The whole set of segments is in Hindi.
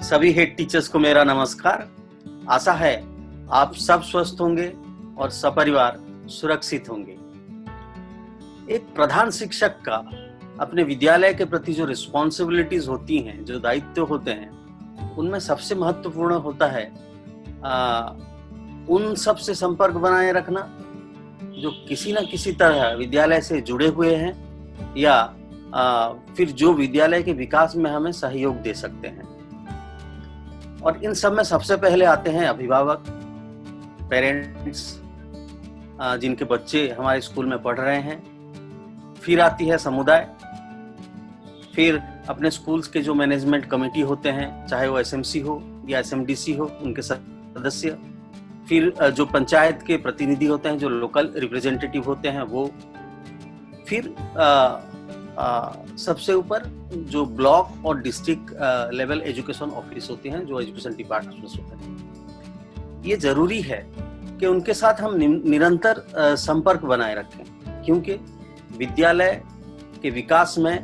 सभी हेड टीचर्स को मेरा नमस्कार। आशा है आप सब स्वस्थ होंगे और सपरिवार सुरक्षित होंगे। एक प्रधान शिक्षक का अपने विद्यालय के प्रति जो रिस्पॉन्सिबिलिटीज होती हैं, जो दायित्व होते हैं, उनमें सबसे महत्वपूर्ण होता है उन सब से संपर्क बनाए रखना जो किसी न किसी तरह विद्यालय से जुड़े हुए हैं या फिर जो विद्यालय के विकास में हमें सहयोग दे सकते हैं। और इन सब में सबसे पहले आते हैं अभिभावक, पेरेंट्स, जिनके बच्चे हमारे स्कूल में पढ़ रहे हैं। फिर आती है समुदाय, फिर अपने स्कूल्स के जो मैनेजमेंट कमेटी होते हैं, चाहे वो एसएमसी हो या एसएमडीसी हो, उनके सदस्य। फिर जो पंचायत के प्रतिनिधि होते हैं, जो लोकल रिप्रेजेंटेटिव होते हैं वो। फिर सबसे ऊपर जो ब्लॉक और डिस्ट्रिक्ट लेवल एजुकेशन ऑफिस होते हैं, जो एजुकेशन डिपार्टमेंट्स होते हैं। ये जरूरी है कि उनके साथ हम निरंतर संपर्क बनाए रखें, क्योंकि विद्यालय के विकास में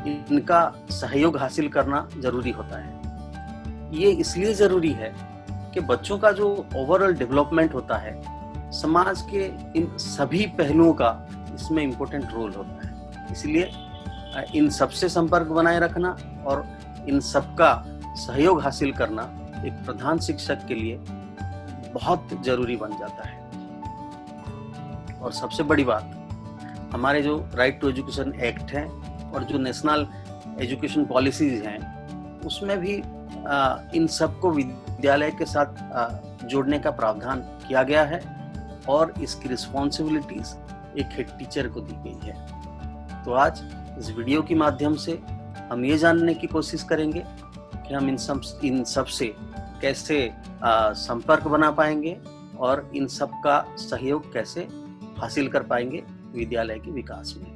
इनका सहयोग हासिल करना जरूरी होता है। ये इसलिए जरूरी है कि बच्चों का जो ओवरऑल डेवलपमेंट होता है, समाज के इन सभी पहलुओं का इसमें इम्पोर्टेंट रोल होता है। इसलिए इन सबसे संपर्क बनाए रखना और इन सबका सहयोग हासिल करना एक प्रधान शिक्षक के लिए बहुत जरूरी बन जाता है। और सबसे बड़ी बात, हमारे जो राइट टू एजुकेशन एक्ट है और जो नेशनल एजुकेशन पॉलिसीज हैं, उसमें भी इन सबको विद्यालय के साथ जोड़ने का प्रावधान किया गया है और इसकी रिस्पॉन्सिबिलिटीज एक हेड टीचर को दी गई है। तो आज इस वीडियो के माध्यम से हम ये जानने की कोशिश करेंगे कि हम इन सब से कैसे संपर्क बना पाएंगे और इन सब का सहयोग कैसे हासिल कर पाएंगे विद्यालय के विकास में।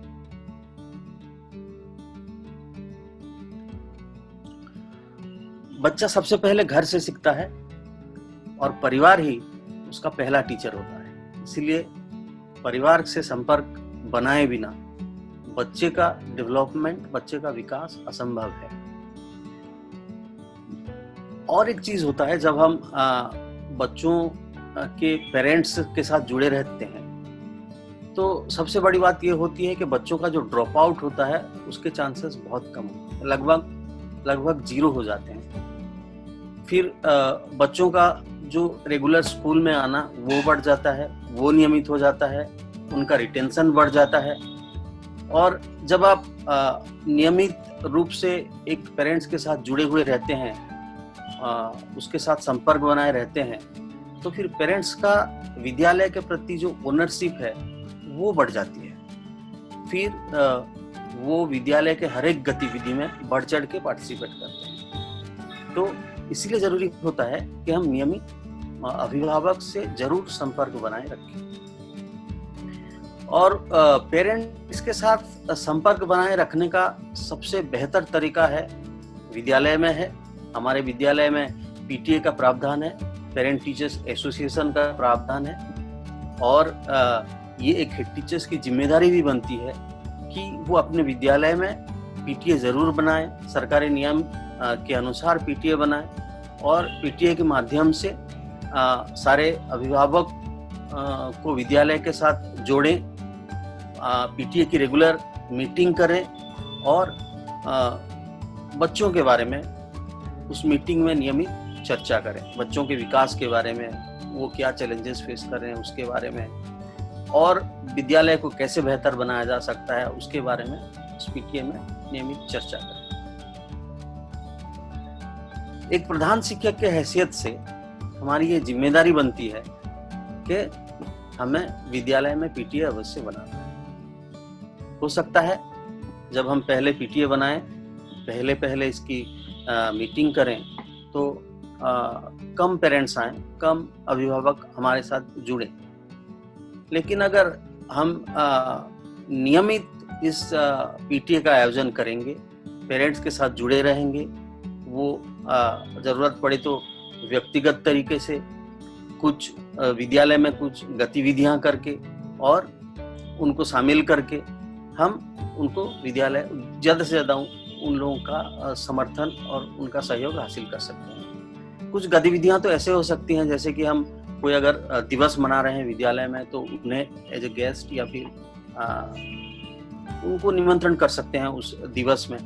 बच्चा सबसे पहले घर से सीखता है और परिवार ही उसका पहला टीचर होता है। इसलिए परिवार से संपर्क बनाए बिना बच्चे का डेवलपमेंट, बच्चे का विकास असंभव है। और एक चीज होता है, जब हम बच्चों के पेरेंट्स के साथ जुड़े रहते हैं तो सबसे बड़ी बात ये होती है कि बच्चों का जो ड्रॉप आउट होता है उसके चांसेस बहुत कम होते हैं, लगभग 0 हो जाते हैं। फिर बच्चों का जो रेगुलर स्कूल में आना वो बढ़ जाता है, वो नियमित हो जाता है, उनका रिटेंशन बढ़ जाता है। और जब आप नियमित रूप से एक पेरेंट्स के साथ जुड़े हुए रहते हैं, उसके साथ संपर्क बनाए रहते हैं, तो फिर पेरेंट्स का विद्यालय के प्रति जो ओनरशिप है वो बढ़ जाती है। फिर वो विद्यालय के हर एक गतिविधि में बढ़ चढ़ के पार्टिसिपेट करते हैं। तो इसलिए जरूरी होता है कि हम नियमित अभिभावक से जरूर संपर्क बनाए रखें। और पेरेंट्स के साथ संपर्क बनाए रखने का सबसे बेहतर तरीका है विद्यालय में है। हमारे विद्यालय में पीटीए का प्रावधान है, पेरेंट टीचर्स एसोसिएशन का प्रावधान है। और ये एक हेड टीचर्स की जिम्मेदारी भी बनती है कि वो अपने विद्यालय में पीटीए जरूर बनाए, सरकारी नियम के अनुसार पीटीए बनाए और पीटीए के माध्यम से सारे अभिभावक को विद्यालय के साथ जोड़ें, पीटीए की रेगुलर मीटिंग करें और बच्चों के बारे में उस मीटिंग में नियमित चर्चा करें। बच्चों के विकास के बारे में, वो क्या चैलेंजेस फेस कर रहे हैं उसके बारे में, और विद्यालय को कैसे बेहतर बनाया जा सकता है उसके बारे में उस पीटीए में नियमित चर्चा करें। एक प्रधान शिक्षक के हैसियत से हमारी ये जिम्मेदारी बनती है कि हमें विद्यालय में पीटीए अवश्य बनाना है। हो सकता है जब हम पहले पीटीए बनाएं, पहले इसकी मीटिंग करें तो कम पेरेंट्स आए, कम अभिभावक हमारे साथ जुड़े। लेकिन अगर हम नियमित इस पीटीए का आयोजन करेंगे, पेरेंट्स के साथ जुड़े रहेंगे, वो जरूरत पड़े तो व्यक्तिगत तरीके से कुछ विद्यालय में कुछ गतिविधियां करके और उनको शामिल करके हम उनको विद्यालय ज़्यादा से ज़्यादा उन लोगों का समर्थन और उनका सहयोग हासिल कर सकते हैं। कुछ गतिविधियां तो ऐसे हो सकती हैं, जैसे कि हम कोई अगर दिवस मना रहे हैं विद्यालय में, तो उन्हें एज ए गेस्ट या फिर उनको निमंत्रण कर सकते हैं उस दिवस में।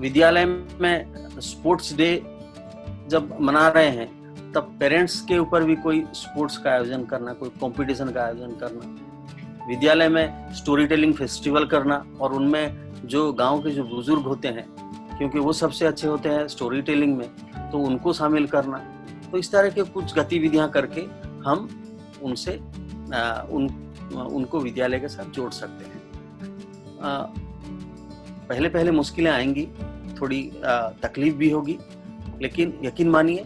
विद्यालय में स्पोर्ट्स डे जब मना रहे हैं, तब पेरेंट्स के ऊपर भी कोई स्पोर्ट्स का आयोजन करना, कोई कंपटीशन का आयोजन करना, विद्यालय में स्टोरी टेलिंग फेस्टिवल करना, और उनमें जो गांव के जो बुजुर्ग होते हैं, क्योंकि वो सबसे अच्छे होते हैं स्टोरी टेलिंग में, तो उनको शामिल करना। तो इस तरह के कुछ गतिविधियां करके हम उनसे उनको विद्यालय के साथ जोड़ सकते हैं। पहले पहले मुश्किलें आएंगी, थोड़ी तकलीफ भी होगी, लेकिन यकीन मानिए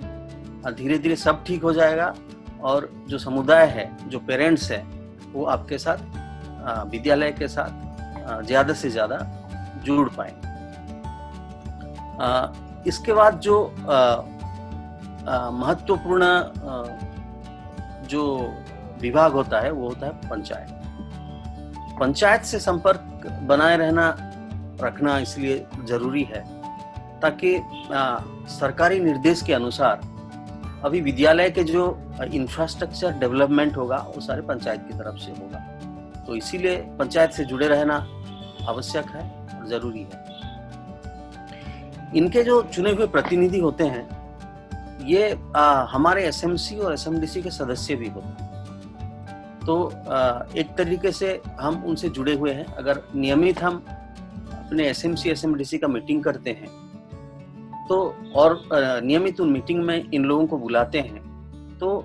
धीरे धीरे सब ठीक हो जाएगा, और जो समुदाय है, जो पेरेंट्स है, वो आपके साथ विद्यालय के साथ ज़्यादा से ज़्यादा जुड़ पाएंगे। इसके बाद जो महत्वपूर्ण जो विभाग होता है वो होता है पंचायत। पंचायत से संपर्क बनाए रखना इसलिए जरूरी है ताकि सरकारी निर्देश के अनुसार अभी विद्यालय के जो इंफ्रास्ट्रक्चर डेवलपमेंट होगा वो सारे पंचायत की तरफ से होगा। तो इसीलिए पंचायत से जुड़े रहना आवश्यक है और जरूरी है। इनके जो चुने हुए प्रतिनिधि होते हैं, ये हमारे एसएमसी और एसएमडीसी के सदस्य भी होते हैं। तो एक तरीके से हम उनसे जुड़े हुए हैं। अगर नियमित हम अपने एसएमसी एसएमडीसी का मीटिंग करते हैं, तो और नियमित उन मीटिंग में इन लोगों को बुलाते हैं, तो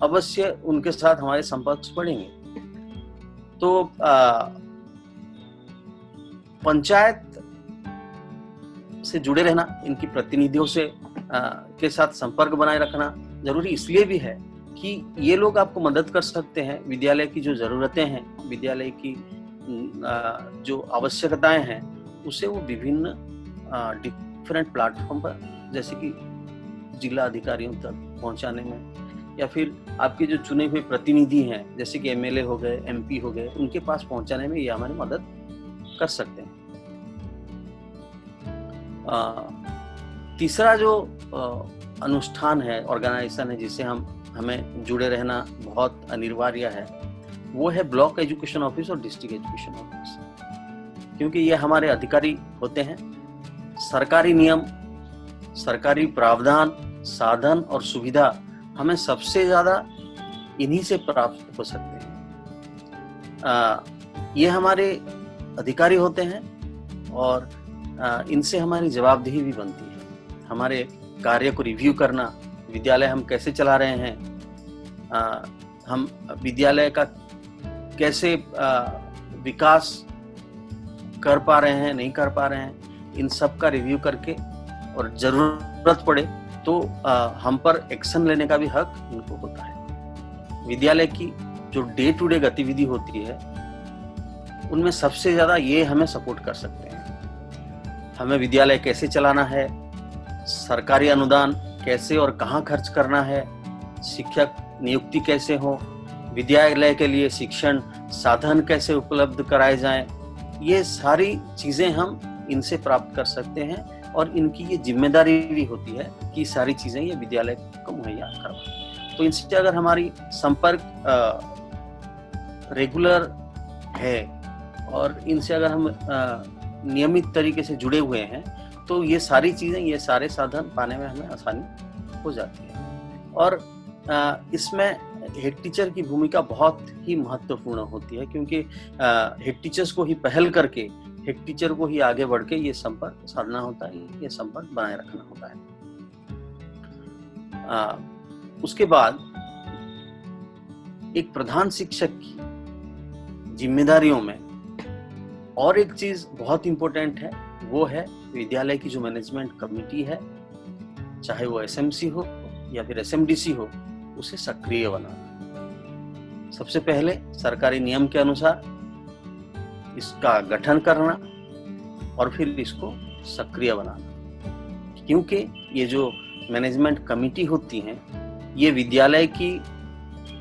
अवश्य उनके साथ हमारे संपर्क बढ़ेंगे। तो पंचायत से जुड़े रहना, इनकी प्रतिनिधियों से के साथ संपर्क बनाए रखना जरूरी इसलिए भी है कि ये लोग आपको मदद कर सकते हैं। विद्यालय की जो जरूरतें हैं, विद्यालय की जो आवश्यकताएं हैं, उसे वो विभिन्न डिफरेंट प्लेटफॉर्म पर, जैसे कि जिला अधिकारियों तक पहुंचाने में, या फिर आपके जो चुने हुए प्रतिनिधि हैं, जैसे कि एमएलए हो गए, एमपी हो गए, उनके पास पहुंचाने में ये हमारी मदद कर सकते हैं। तीसरा जो अनुष्ठान है, ऑर्गेनाइजेशन है, जिसे हमें जुड़े रहना बहुत अनिवार्य है, वो है ब्लॉक एजुकेशन ऑफिस और डिस्ट्रिक्ट एजुकेशन ऑफिस। क्योंकि ये हमारे अधिकारी होते हैं। सरकारी नियम, सरकारी प्रावधान, साधन और सुविधा हमें सबसे ज्यादा इन्हीं से प्राप्त हो सकते हैं। ये हमारे अधिकारी होते हैं और इनसे हमारी जवाबदेही भी बनती है। हमारे कार्य को रिव्यू करना, विद्यालय हम कैसे चला रहे हैं, हम विद्यालय का कैसे विकास कर पा रहे हैं, नहीं कर पा रहे हैं, इन सब का रिव्यू करके, और जरूरत पड़े तो हम पर एक्शन लेने का भी हक इनको होता है। विद्यालय की जो डे टू डे गतिविधि होती है, उनमें सबसे ज्यादा ये हमें सपोर्ट कर सकते हैं। हमें विद्यालय कैसे चलाना है, सरकारी अनुदान कैसे और कहाँ खर्च करना है, शिक्षक नियुक्ति कैसे हो, विद्यालय के लिए शिक्षण साधन कैसे उपलब्ध कराए जाएं, ये सारी चीजें हम इनसे प्राप्त कर सकते हैं। और इनकी ये जिम्मेदारी भी होती है कि सारी चीजें ये विद्यालय को मुहैया करवाएं। तो इनसे अगर हमारी संपर्क रेगुलर है और इनसे अगर हम नियमित तरीके से जुड़े हुए हैं, तो ये सारी चीजें, ये सारे साधन पाने में हमें आसानी हो जाती है। और इसमें हेड टीचर की भूमिका बहुत ही महत्वपूर्ण होती है, क्योंकि हेड टीचर्स को ही पहल करके, हेड टीचर को ही आगे बढ़ के ये संपर्क साधना होता है, ये संपर्क बनाए रखना होता है। उसके बाद एक प्रधान शिक्षक की जिम्मेदारियों में और एक चीज बहुत इंपॉर्टेंट है, वो है विद्यालय की जो मैनेजमेंट कमेटी है, चाहे वो एसएमसी हो या फिर एसएमडीसी हो, उसे सक्रिय बनाना। सबसे पहले सरकारी नियम के अनुसार इसका गठन करना और फिर इसको सक्रिय बनाना। क्योंकि ये जो मैनेजमेंट कमेटी होती हैं, ये विद्यालय की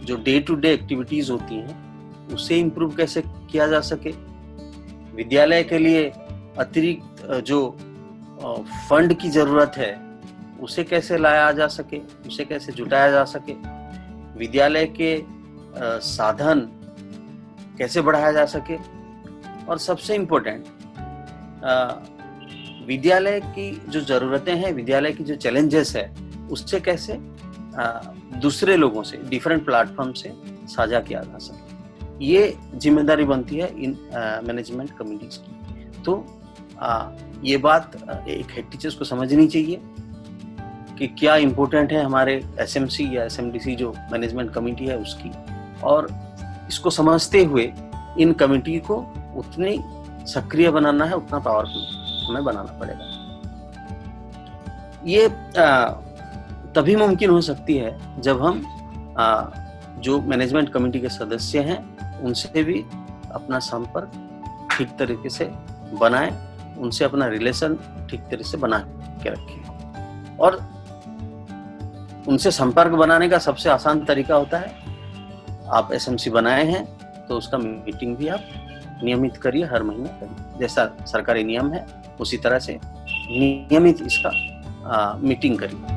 जो डे टू डे एक्टिविटीज होती हैं, उसे इम्प्रूव कैसे किया जा सके, विद्यालय के लिए अतिरिक्त जो फंड की जरूरत है उसे कैसे लाया जा सके, उसे कैसे जुटाया जा सके, विद्यालय के साधन कैसे बढ़ाया जा सके, और सबसे इम्पोर्टेंट विद्यालय की जो जरूरतें हैं, विद्यालय की जो चैलेंजेस है, उससे कैसे दूसरे लोगों से, डिफरेंट प्लेटफॉर्म से साझा किया जा सके। ये जिम्मेदारी बनती है इन मैनेजमेंट कमिटीज की। तो ये बात एक हेड टीचर्स को समझनी चाहिए कि क्या इम्पोर्टेंट है हमारे एसएमसी या एसएमडीसी जो मैनेजमेंट कमेटी है उसकी, और इसको समझते हुए इन कमेटी को उतनी सक्रिय बनाना है, उतना पावरफुल हमें बनाना पड़ेगा। ये तभी मुमकिन हो सकती है जब हम जो मैनेजमेंट कमेटी के सदस्य हैं उनसे भी अपना संपर्क ठीक तरीके से बनाएं, उनसे अपना रिलेशन ठीक तरीके से बना के रखें। और उनसे संपर्क बनाने का सबसे आसान तरीका होता है, आप एसएमसी बनाए हैं तो उसका मीटिंग भी आप नियमित करिए, हर महीने करिए। जैसा सरकारी नियम है उसी तरह से नियमित इसका मीटिंग करिए।